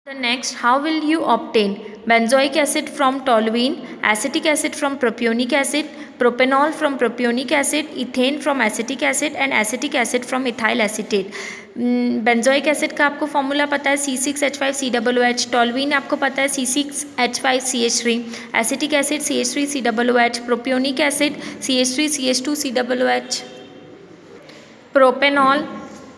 The next, how will you obtain benzoic acid from toluene, acetic acid from propionic acid, propanol from propionic acid, ethane from acetic acid and acetic acid from ethyl acetate. Benzoic acid का आपको formula पता है C6H5COOH, toluene आपको पता है C6H5CH3, acetic acid CH3COOH, propionic acid CH3CH2COOH, propanol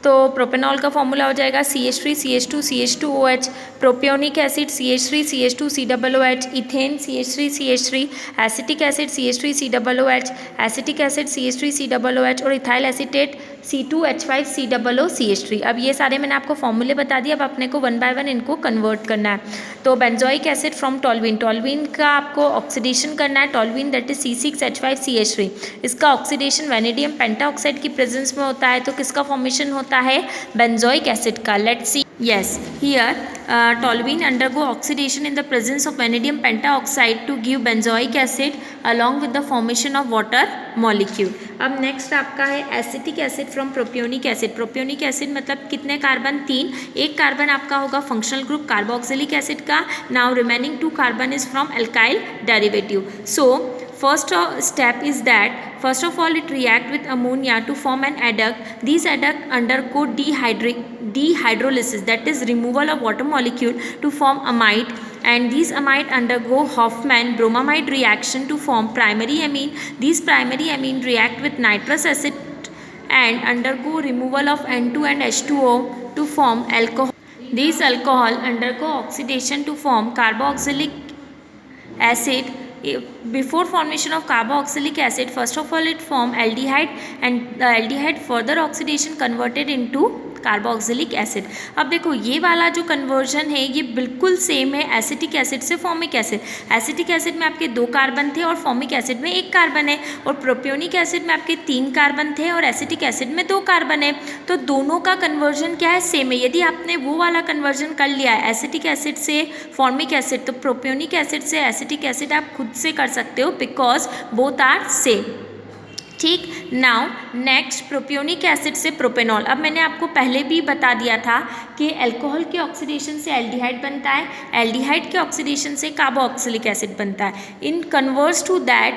तो propanol का formula हो जाएगा CH3CH2CH2OH, propionic acid CH3CH2COOH, ethane CH3CH3, acetic acid CH3COOH, acetic acid CH3COOH और इथाइल एसीटेट C2H5COOCH3। अब ये सारे मैंने आपको फॉर्मूले बता दिए, अब अपने को वन बाय वन इनको कन्वर्ट करना है। तो benzoic acid from toluene, toluene का आपको ऑक्सीडेशन करना है, टॉलवीन दैट इज C6H5CH3। इसका ऑक्सीडेशन वेनेडियम पेंटाऑक्साइड की प्रेजेंस में होता है, तो किसका फॉर्मेशन होता है? बेंजोइक एसिड का। Let's see. Yes, here toluene undergo oxidation in the presence of vanadium pentaoxide to give benzoic acid along with the formation of water molecule. अब नेक्स्ट आपका है acetic acid from propionic acid. Propionic acid मतलब कितने carbon? 3। एक carbon आपका होगा functional group carboxylic acid का। Now remaining 2 carbon is from alkyl derivative. So first step is that first of all it react with ammonia to form an adduct. These adduct undergo dehydrolysis, that is removal of water molecule to form amide, and these amide undergo Hofmann bromamide reaction to form primary amine. These primary amine react with nitrous acid and undergo removal of N2 and H2O to form alcohol. These alcohol undergo oxidation to form carboxylic acid. Before formation of carboxylic acid, first of all it form aldehyde, and the aldehyde further oxidation converted into carboxylic acid. अब देखो ये वाला जो conversion है ये बिल्कुल same है acetic acid से फॉर्मिक एसिड। एसिटिक एसिड में आपके 2 कार्बन थे और फॉर्मिक एसिड में 1 कार्बन है, और प्रोपियोनिक एसिड में आपके 3 कार्बन थे और एसिटिक एसिड में 2 कार्बन है। तो दोनों का कन्वर्जन क्या है? सेम है। यदि आपने वो वाला कन्वर्जन कर लिया है एसिटिक एसिड से फॉर्मिक एसिड, तो प्रोपियोनिक एसिड से एसिटिक एसिड आप खुद से कर सकते हो, बिकॉज बोथ आर सेम। ठीक। नाउ नेक्स्ट प्रोपियोनिक एसिड से प्रोपेनॉल। अब मैंने आपको पहले भी बता दिया था कि अल्कोहल के ऑक्सीडेशन से एल्डिहाइड बनता है, एल्डिहाइड के ऑक्सीडेशन से कार्बोक्सिलिक एसिड बनता है। इन कन्वर्स टू दैट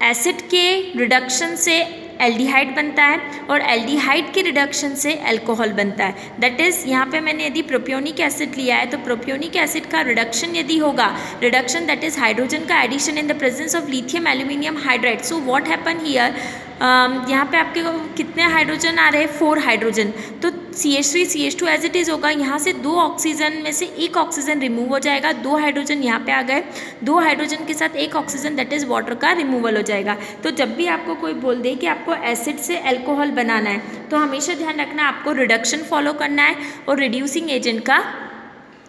एसिड के रिडक्शन से एल्डिहाइड बनता है और एल्डिहाइड के रिडक्शन से अल्कोहल बनता है। दैट इज़ यहाँ पे मैंने यदि प्रोपियोनिक एसिड लिया है तो प्रोपियोनिक एसिड का रिडक्शन यदि होगा, रिडक्शन दैट इज़ हाइड्रोजन का addition in the presence of lithium aluminium hydride. So what happen here, यहाँ पे आपके कितने हाइड्रोजन आ रहे हैं? 4 हाइड्रोजन। तो CH3CH2 एज इट इज़ होगा, यहाँ से 2 ऑक्सीजन में से 1 ऑक्सीजन रिमूव हो जाएगा, 2 हाइड्रोजन यहाँ पे आ गए, 2 हाइड्रोजन के साथ 1 ऑक्सीजन दैट इज़ वाटर का रिमूवल हो जाएगा। तो जब भी आपको कोई बोल दे कि आपको एसिड से अल्कोहल बनाना है तो हमेशा ध्यान रखना आपको रिडक्शन फॉलो करना है और रिड्यूसिंग एजेंट का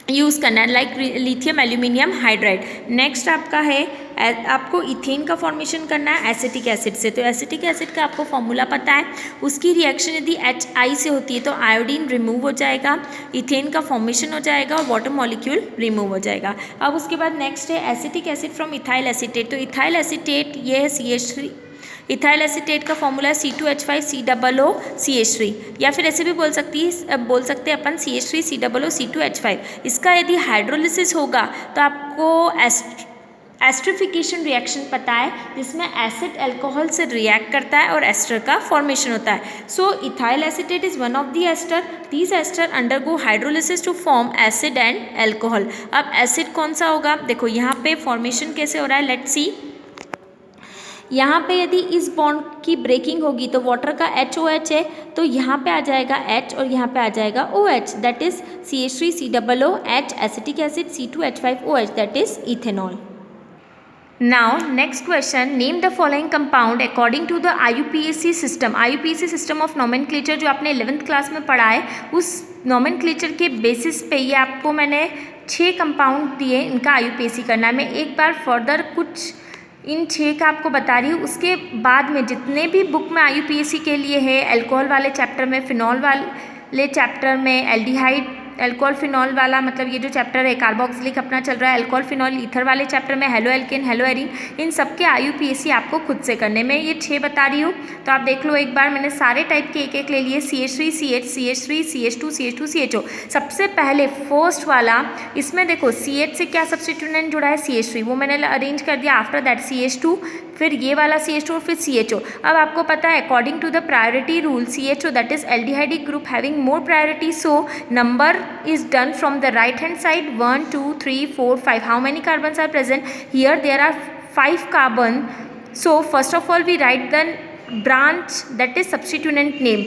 यूज़ करना है, like lithium aluminium hydride. Next आपका है आपको इथेन का फॉर्मेशन करना है एसिटिक एसिड से। तो एसिटिक एसिड का आपको फॉर्मूला पता है, उसकी रिएक्शन यदि HI से होती है तो आयोडीन रिमूव हो जाएगा, इथेन का फॉर्मेशन हो जाएगा और वाटर मॉलिक्यूल रिमूव हो जाएगा। अब उसके बाद नेक्स्ट है acetic acid from ethyl acetate. तो इथाइल एसीटेट ये है CH3, इथाइल एसीटेट का फॉर्मूला C2H5COOCH3, या फिर ऐसे भी बोल सकते हैं अपन CH3COOC2H5। इसका यदि हाइड्रोलिसिस होगा तो आपको एस्टरिफिकेशन रिएक्शन पता है, जिसमें एसिड अल्कोहल से रिएक्ट करता है और एस्टर का फॉर्मेशन होता है। So ethyl acetate is one of the ester. These ester undergo hydrolysis to form acid and alcohol. अब एसिड कौन सा होगा? देखो यहाँ पे फॉर्मेशन कैसे हो रहा है, लेट्स सी। यहाँ पे यदि इस बॉन्ड की ब्रेकिंग होगी तो वाटर का HOH है, तो यहाँ पे आ जाएगा H और यहाँ पे आ जाएगा OH, that is CH3COOH acetic acid, C2H5OH that is ethanol. Now next question, name the following compound according to the IUPAC system. IUPAC system of nomenclature जो आपने 11th क्लास में पढ़ा है, उस nomenclature के बेसिस पे ये आपको मैंने 6 कंपाउंड दिए, इनका IUPAC करना है। मैं एक बार फर्दर कुछ इन 6 का आपको बता रही हूँ, उसके बाद में जितने भी बुक में IUPAC के लिए है, अल्कोहल वाले चैप्टर में, फिनॉल वाले चैप्टर में एल्डिहाइड एल्कोहल फिनॉल वाला, मतलब ये जो चैप्टर है कार्बोक्सिलिक अपना चल रहा है, एल्कोहल फिनॉल ईथर वाले चैप्टर में हेलो एल्केन, हेलो एरीन, इन सब के IUPAC आपको खुद से करने में, ये 6 बता रही हूँ। तो आप देख लो एक बार, मैंने सारे टाइप के एक एक ले लिए, CH3 CH CH3 CH2 CH2 CHO। सबसे पहले फर्स्ट वाला, इसमें देखो CH से क्या सब्स्टिट्यूएंट जुड़ा है, CH3, वो मैंने अरेंज कर दिया। आफ्टर दैट CH2, फिर ये वाला CH2 और फिर CHO। अब आपको पता है according to the priority rule CHO that is aldehydic group having more priority, so number is done from the right hand side 1 2 3 4 5. How many carbons are present here? There are 5 carbon. So first of all we write the branch, that is substituent name.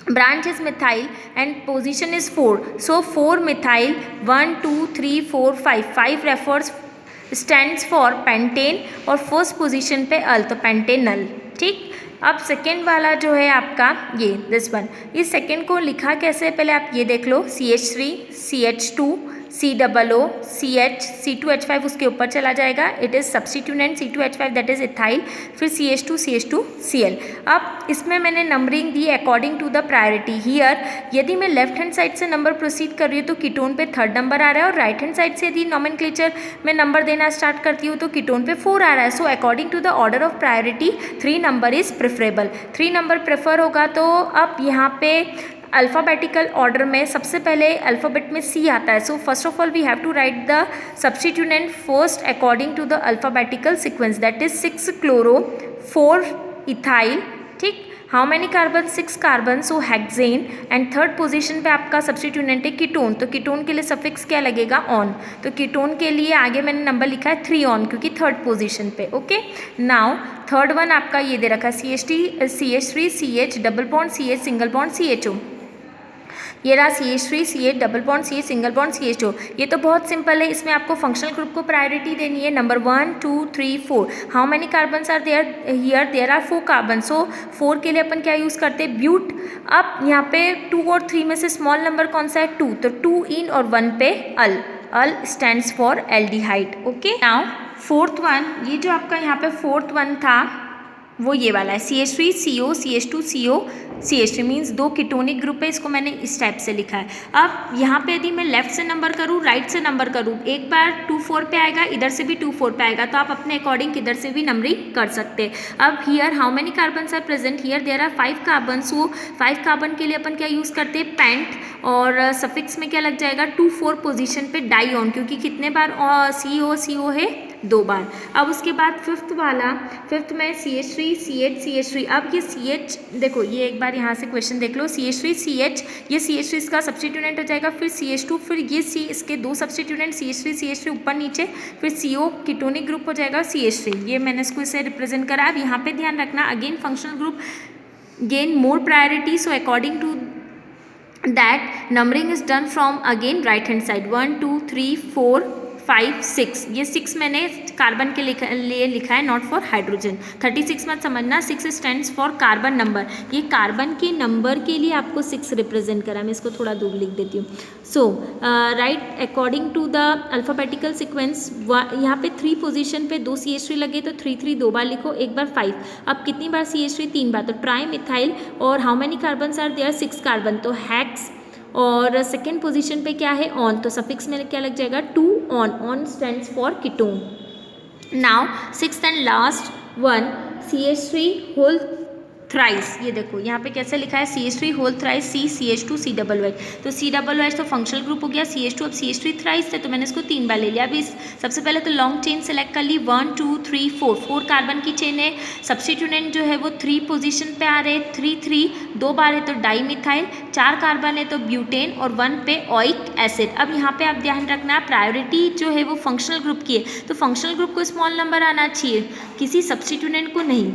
Branch is methyl and position is 4. So 4 methyl 1 2 3 4 5. 5 refers stands for pentane और first position पे अल, तो Pantanal. ठीक, अब second वाला जो है आपका ये दिस वन, इस सेकेंड को लिखा कैसे है पहले आप ये देख लो, CH3 CH2 COO CH C2H5 उसके ऊपर चला जाएगा, it is substituent C2H5 that is ethyl, फिर CH2 CH2 Cl। अब इसमें मैंने नंबरिंग दी according to the priority. Here यदि मैं लेफ्ट हैंड साइड से नंबर प्रोसीड कर रही हूँ तो कीटोन पे 3rd नंबर आ रहा है, और राइट हैंड साइड से यदि नॉमेनक्लेचर में नंबर देना स्टार्ट करती हूँ तो कीटोन पे 4 आ रहा है। So according to the order of priority 3 number is preferable, 3 number prefer होगा। तो अब यहाँ पे अल्फ़ाबेटिकल ऑर्डर में सबसे पहले अल्फ़ाबेट में C आता है। So first of all we have to write the substituent first according to the alphabetical sequence, that is 6 chloro 4 ethyl. ठीक, how many carbon, 6 carbon, so hexane. And third position पे आपका substituent है ketone, तो ketone के लिए suffix क्या लगेगा, on. तो कीटोन के लिए आगे मैंने नंबर लिखा है 3 ऑन, क्योंकि थर्ड पोजीशन पे। ओके, नाउ थर्ड वन आपका ये दे रखा है CH3 CH double bond CH single bond CHO। ये रहा CH3 CH double bond CH single bond CHO। ये तो बहुत सिंपल है, इसमें आपको फंक्शनल ग्रुप को प्रायोरिटी देनी है। Number 1 2 3 4, how many carbons are there, here there are 4 carbon, so 4 के लिए अपन क्या यूज़ करते हैं, ब्यूट। अब यहाँ पे 2 और 3 में से स्मॉल नंबर कौन सा है, 2, तो 2 इन और 1 पे al, al stands for aldehyde. Okay, now fourth one, ये जो आपका यहाँ पे फोर्थ वन था वो ये वाला है, CH3 CO CH2 CO CH3, means 2 ketonic group है, इसको मैंने इस टाइप से लिखा है। अब यहाँ पे यदि मैं लेफ्ट से नंबर करूँ, राइट से नंबर करूँ, एक बार 2 4 पे आएगा, इधर से भी 2 4 पे आएगा, तो आप अपने अकॉर्डिंग किधर से भी नंबरिंग कर सकते हैं। अब here how many carbons are present, here there are 5 carbon, so 5 carbon के लिए अपन क्या यूज़ करते हैं, पेंट, और सफिक्स में क्या लग जाएगा 2 4 पोजीशन पे डाई ऑन, क्योंकि कितने बार CO है, 2 बार। अब उसके बाद फिफ्थ वाला, फिफ्थ में CH3 CH CH3। अब ये CH देखो, ये एक बार यहाँ से क्वेश्चन देख लो, CH3 CH, ये CH3 इसका सब्स्टिट्यूएंट हो जाएगा, फिर CH2, फिर ये C, इसके 2 सब्स्टिट्यूएंट CH3 CH3 ऊपर नीचे, फिर CO कीटोनिक ग्रुप हो जाएगा CH3। ये मैंने इसको इसे रिप्रेजेंट करा। अब यहाँ पे ध्यान रखना, again functional group gain more priority, so according to that numbering is done from again right hand side 1 2 3 4 5 6। ये 6 मैंने कार्बन के लिए लिखा है, नॉट फॉर हाइड्रोजन। 36 मत समझना, 6 स्टैंड्स फॉर कार्बन नंबर, ये कार्बन के नंबर के लिए आपको 6 रिप्रेजेंट करा। मैं इसको थोड़ा दूर लिख देती हूँ। So write according to the alphabetical sequence, यहाँ पे 3 पोजीशन पे 2 CH3 लगे, तो 3 3 2 बार लिखो, एक बार 5। अब कितनी बार CH3, 3 बार, तो ट्राई मिथाइल, और how many carbons are there, 6 carbon, तो हेक्स। और सेकेंड पोजीशन पे क्या है, ऑन, तो सफिक्स में क्या लग जाएगा, 2 one, one stands for ketone. Now sixth and last one, CH3 whole thrice. ये देखो यहाँ पे कैसे लिखा है, CH3 whole thrice C CH2 COOH, तो COOH तो फंक्शनल ग्रुप हो गया, CH2 अब CH3 थ्राइस थे, तो मैंने इसको 3 बार ले लिया। अभी सबसे पहले तो लॉन्ग चेन सेलेक्ट कर ली, 1 2 3 4 कार्बन की चेन है। सब्स्टिट्यूएंट जो है वो 3 पोजीशन पे आ रहे हैं, 3 3 2 बार है तो डाई मिथाइल, 4 कार्बन है तो ब्यूटेन, और 1 पे ओइक एसिड। अब यहाँ पे आप ध्यान रखना, प्रायोरिटी जो है वो फंक्शनल ग्रुप की है, तो फंक्शनल ग्रुप को स्मॉल नंबर आना चाहिए, किसी सब्स्टिट्यूएंट को नहीं।